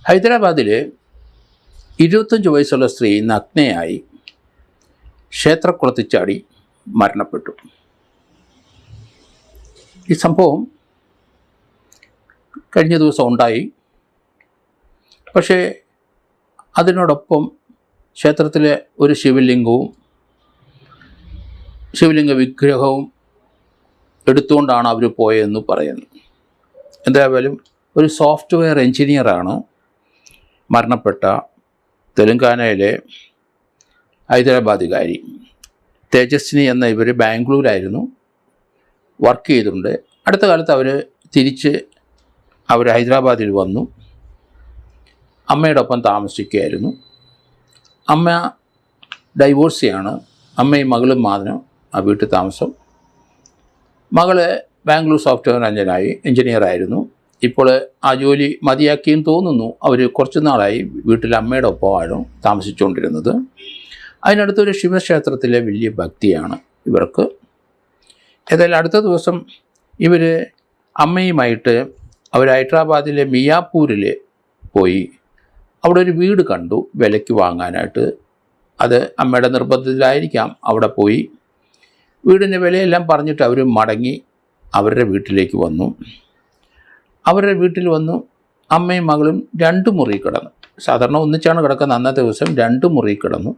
ഹൈദരാബാദിൽ 25 വയസ്സുള്ള സ്ത്രീ നഗ്നയായി ക്ഷേത്രക്കുളത്തിൽ ചാടി മരണപ്പെട്ടു. ഈ സംഭവം കഴിഞ്ഞ ദിവസം ഉണ്ടായി. പക്ഷേ അതിനോടൊപ്പം ക്ഷേത്രത്തിലെ ഒരു ശിവലിംഗ വിഗ്രഹവും എടുത്തുകൊണ്ടാണ് അവർ പോയതെന്ന് പറയുന്നു. എന്തായാലും ഒരു സോഫ്റ്റ്വെയർ എഞ്ചിനീയറാണ് മരണപ്പെട്ട തെലുങ്കാനയിലെ ഹൈദരാബാദുകാരി. തേജസ്വിനി എന്ന ഇവർ ബാംഗ്ലൂരായിരുന്നു വർക്ക് ചെയ്തിട്ടുണ്ട്. അടുത്ത കാലത്ത് അവർ ഹൈദരാബാദിൽ വന്നു. അമ്മയുടെ ഒപ്പം താമസിക്കുകയായിരുന്നു. അമ്മ ഡൈവോഴ്സിയാണ്. അമ്മയും മകളും മാത്രം ആ വീട്ടിൽ താമസം. മകള് ബാംഗ്ലൂർ സോഫ്റ്റ്വെയർ എഞ്ചിനീയറായിരുന്നു. ഇപ്പോൾ ആ ജോലി മതിയാക്കിയും തോന്നുന്നു. അവർ കുറച്ച് നാളായി വീട്ടിൽ അമ്മയുടെ ഒപ്പമാണ് താമസിച്ചുകൊണ്ടിരുന്നത്. അതിനടുത്തൊരു ശിവക്ഷേത്രത്തിലെ വലിയ ഭക്തിയാണ് ഇവർക്ക്. ഏതായാലും അടുത്ത ദിവസം ഇവർ അമ്മയുമായിട്ട് അവർ ഹൈദരാബാദിലെ മിയാപൂരിൽ പോയി. അവിടെ ഒരു വീട് കണ്ടു വിലയ്ക്ക് വാങ്ങാനായിട്ട്. അത് അമ്മയുടെ നിർബന്ധത്തിലായിരിക്കാം. അവിടെ പോയി വീടിൻ്റെ വിലയെല്ലാം പറഞ്ഞിട്ട് അവർ മടങ്ങി അവരുടെ വീട്ടിലേക്ക് വന്നു. അവരുടെ വീട്ടിൽ വന്നു അമ്മയും മകളും 2 മുറി കിടന്നു. സാധാരണ ഒന്നിച്ചാണ് കിടക്കുന്നത്. അന്നത്തെ ദിവസം 2 മുറി കിടന്നു.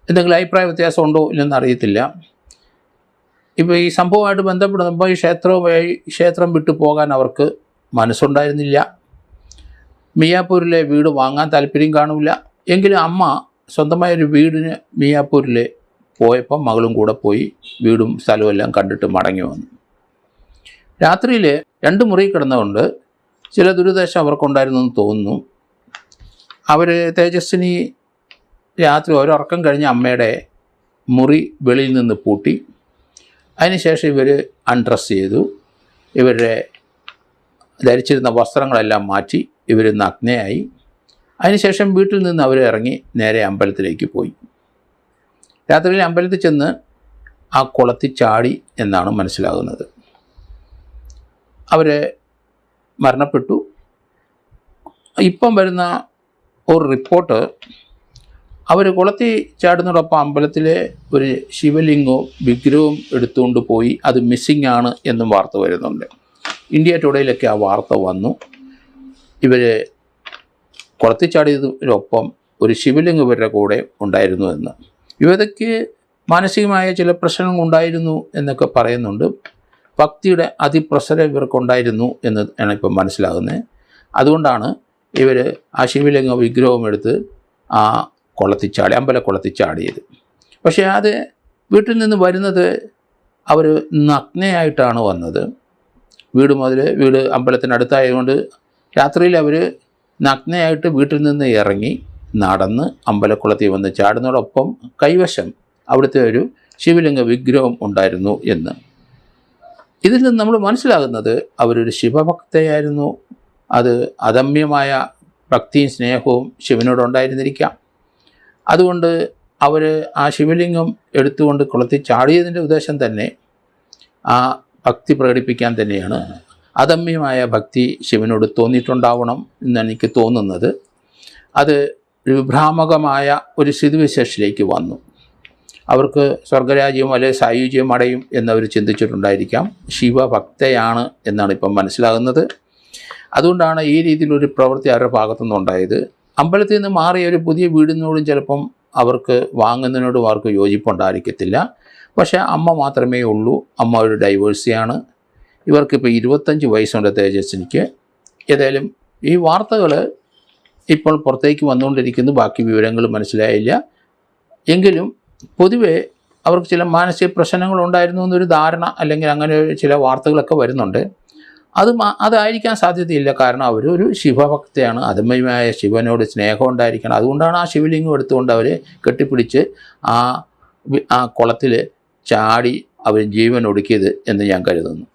എന്തെങ്കിലും അഭിപ്രായ വ്യത്യാസം ഉണ്ടോ ഇല്ലെന്ന് അറിയത്തില്ല. ഇപ്പോൾ ഈ സംഭവമായിട്ട് ബന്ധപ്പെടുമ്പോൾ ഈ ക്ഷേത്രം വിട്ടു പോകാൻ അവർക്ക് മനസ്സുണ്ടായിരുന്നില്ല. മിയാപൂരിലെ വീട് വാങ്ങാൻ താല്പര്യം കാണില്ല. എങ്കിലും അമ്മ സ്വന്തമായൊരു വീടിന് മിയാപൂരിൽ പോയപ്പോൾ മകളും കൂടെ പോയി വീടും സ്ഥലവും എല്ലാം കണ്ടിട്ട് മടങ്ങി വന്നു. രാത്രിയിൽ 2 മുറി കിടന്നുകൊണ്ട് ചില ദുരുദ്ദേശം അവർക്കുണ്ടായിരുന്നു എന്ന് തോന്നുന്നു. അവർ തേജസ്വിനി രാത്രി ഒരുറക്കം കഴിഞ്ഞ് അമ്മയുടെ മുറി വെളിയിൽ നിന്ന് പൂട്ടി. അതിനുശേഷം ഇവർ അൺഡ്രസ് ചെയ്തു. ഇവരുടെ ധരിച്ചിരുന്ന വസ്ത്രങ്ങളെല്ലാം മാറ്റി ഇവർ നഗ്നയായി. അതിനുശേഷം വീട്ടിൽ നിന്ന് അവർ ഇറങ്ങി നേരെ അമ്പലത്തിലേക്ക് പോയി. രാത്രിയിൽ അമ്പലത്തിൽ ചെന്ന് ആ കുളത്തിൽ ചാടി എന്നാണ് മനസ്സിലാകുന്നത്. അവർ മരണപ്പെട്ടു. ഇപ്പം വരുന്ന ഒരു റിപ്പോർട്ട് അവർ കുളത്തിൽ ചാടുന്നതോടൊപ്പം അമ്പലത്തിലെ ഒരു ശിവലിംഗവും വിഗ്രഹവും എടുത്തുകൊണ്ട് പോയി അത് മിസ്സിംഗ് ആണ് എന്നും വാർത്ത വരുന്നുണ്ട്. ഇന്ത്യ ടുഡേയിലൊക്കെ ആ വാർത്ത വന്നു. ഇവർ കുളത്തിൽ ചാടിയതിനൊപ്പം ഒരു ശിവലിംഗം ഇവരുടെ കൂടെ ഉണ്ടായിരുന്നു എന്ന്. ഇവർക്ക് മാനസികമായ ചില പ്രശ്നങ്ങൾ ഉണ്ടായിരുന്നു എന്നൊക്കെ പറയുന്നുണ്ട്. ഭക്തിയുടെ അതിപ്രസരം ഇവർക്കുണ്ടായിരുന്നു എന്ന് ആണ് ഇപ്പം മനസ്സിലാകുന്നത്. അതുകൊണ്ടാണ് ഇവർ ആ ശിവലിംഗ വിഗ്രഹവും എടുത്ത് ആ അമ്പലക്കുളത്തിൽ ചാടിയത്. പക്ഷേ അത് വീട്ടിൽ നിന്ന് വരുന്നത് അവർ നഗ്നയായിട്ടാണ് വന്നത്. വീട് അമ്പലത്തിനടുത്തായതുകൊണ്ട് രാത്രിയിൽ അവർ നഗ്നയായിട്ട് വീട്ടിൽ നിന്ന് ഇറങ്ങി നടന്ന് അമ്പലക്കുളത്തിൽ വന്ന് ചാടുന്നതോടൊപ്പം കൈവശം അവിടുത്തെ ഒരു ശിവലിംഗ വിഗ്രഹം ഉണ്ടായിരുന്നു എന്ന്. ഇതിൽ നിന്ന് നമ്മൾ മനസ്സിലാകുന്നത് അവരൊരു ശിവഭക്തയായിരുന്നു. അത് അദമ്യമായ ഭക്തിയും സ്നേഹവും ശിവനോടുണ്ടായിരുന്നിരിക്കാം. അതുകൊണ്ട് അവർ ആ ശിവലിംഗം എടുത്തുകൊണ്ട് കുളത്തിൽ ചാടിയതിൻ്റെ ഉദ്ദേശം തന്നെ ആ ഭക്തി പ്രകടിപ്പിക്കാൻ തന്നെയാണ്. അദമ്യമായ ഭക്തി ശിവനോട് തോന്നിയിട്ടുണ്ടാവണം എന്നാണ് എനിക്ക് തോന്നുന്നത്. അത് വിഭ്രാമകമായ ഒരു സ്ഥിതിവിശേഷത്തിലേക്ക് വന്നു. അവർക്ക് സ്വർഗരാജ്യം അല്ലെങ്കിൽ സായുജ്യം അടയും എന്നവർ ചിന്തിച്ചിട്ടുണ്ടായിരിക്കാം. ശിവഭക്തയാണ് എന്നാണ് ഇപ്പം മനസ്സിലാകുന്നത്. അതുകൊണ്ടാണ് ഈ രീതിയിലൊരു പ്രവൃത്തി അവരുടെ ഭാഗത്തുനിന്നുണ്ടായത്. അമ്പലത്തിൽ നിന്ന് മാറിയ ഒരു പുതിയ വീടിനോടും ചിലപ്പം അവർക്ക് വാങ്ങുന്നതിനോടും അവർക്ക് യോജിപ്പുണ്ടായിരിക്കത്തില്ല. പക്ഷേ അമ്മ മാത്രമേ ഉള്ളൂ. അമ്മ ഒരു ഡൈവേഴ്സിയാണ്. ഇവർക്കിപ്പോൾ 25 വയസ്സുണ്ട് തേജസ്വിനിക്ക്. ഏതായാലും ഈ വാർത്തകൾ ഇപ്പോൾ പുറത്തേക്ക് വന്നുകൊണ്ടിരിക്കുന്നു. ബാക്കി വിവരങ്ങൾ മനസ്സിലായില്ല. എങ്കിലും പൊതുവെ അവർക്ക് ചില മാനസിക പ്രശ്നങ്ങളുണ്ടായിരുന്നു എന്നൊരു ധാരണ അല്ലെങ്കിൽ അങ്ങനെ ചില വാർത്തകളൊക്കെ വരുന്നുണ്ട്. അതായിരിക്കാൻ സാധ്യതയില്ല. കാരണം അവരൊരു ശിവഭക്തയാണ്. അദമ്യമായ ശിവനോട് സ്നേഹം ഉണ്ടായിരിക്കണം. അതുകൊണ്ടാണ് ആ ശിവലിംഗം എടുത്തുകൊണ്ട് അവർ കെട്ടിപ്പിടിച്ച് ആ കുളത്തിൽ ചാടി അവർ ജീവൻ ഒടുക്കിയത് എന്ന് ഞാൻ കരുതുന്നു.